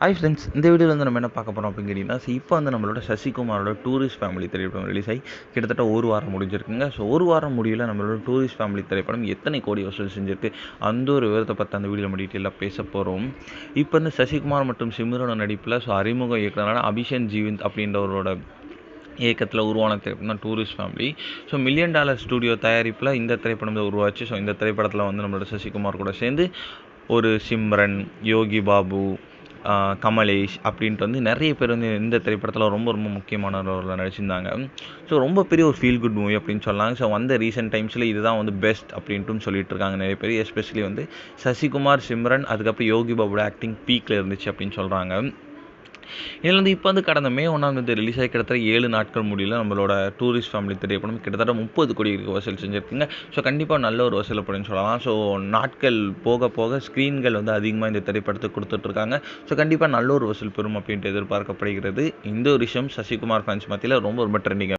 Hi friends, இந்த வீடியோவில் வந்து நம்ம என்ன பார்க்க போகிறோம் அப்படின்னு கேட்டிங்கன்னா, இப்போ வந்து நம்மளோட சசிகுமாரோட டூரிஸ்ட் ஃபேமிலி திரைப்படம் ரிலீஸ் ஆகி கிட்டத்தட்ட ஒரு வாரம் முடிஞ்சிருக்குங்க. ஸோ ஒரு வாரம் முடிவில் நம்மளோட டூரிஸ்ட் ஃபேமிலி திரைப்படம் எத்தனை கோடி வசூல் செஞ்சிருக்கு, அந்த ஒரு விவரத்தை பற்றி அந்த வீடியோ நம்ம டீட்டெயிலாக பேச போகிறோம். இப்போ வந்து சசிகுமார் மற்றும் சிம்ரனோட நடிப்பில் அறிமுக இயக்குனரான அபிஷேக் ஜீவந்த் அப்படின்றவரோட இயக்கத்தில் உருவான திரைப்படம் தான் tourist family. So $1 million studio தயாரிப்பில் இந்த திரைப்படம் தான் உருவாச்சு. ஸோ இந்த திரைப்படத்தில் வந்து நம்மளோட சசிகுமார் கூட சேர்ந்து ஒரு சிம்ரன், யோகி பாபு, கமலேஷ் அப்படின்ட்டு வந்து நிறைய பேர் வந்து இந்த திரைப்படத்தில் ரொம்ப ரொம்ப முக்கியமானவர்கள் நடிச்சிருந்தாங்க. ஸோ ரொம்ப பெரிய ஒரு ஃபீல் குட் மூவி அப்படின்னு சொல்லலாம். ஸோ வந்து ரீசெண்ட் டைம்ஸில் இதுதான் வந்து பெஸ்ட் அப்படின்ட்டு சொல்லிட்டு இருக்காங்க நிறைய பேர். எஸ்பெஷலி வந்து சசிகுமார், சிம்ரன், அதுக்கப்புறம் யோகி பாபுவோட ஆக்டிங் பீக்கில் இருந்துச்சு அப்படின்னு சொல்கிறாங்க. இதில் வந்து இப்போ வந்து கடந்த May 1 ரிலீஸ் ஆகி கிட்டத்தட்ட 7 நாட்கள் முடியல நம்மளோட டூரிஸ்ட் ஃபேமிலி திரைப்படம் கிட்டத்தட்ட 30 கோடி வசூல் செஞ்சுருக்குங்க. ஸோ கண்டிப்பாக நல்ல ஒரு வசூல் அப்படின்னு சொல்லலாம். ஸோ நாட்கள் போக போக ஸ்க்ரீன்கள் வந்து அதிகமாக இந்த திரைப்படத்துக்கு கொடுத்துட்ருக்காங்க. ஸோ கண்டிப்பாக நல்ல ஒரு வசூல் பெறும் அப்படின்ட்டு எதிர்பார்க்கப்படுகிறது. இந்த ஒரு விஷயம் சசிகுமார் ஃபேன்ஸ் மத்தியில் ரொம்ப ரொம்ப ட்ரெண்டிங்.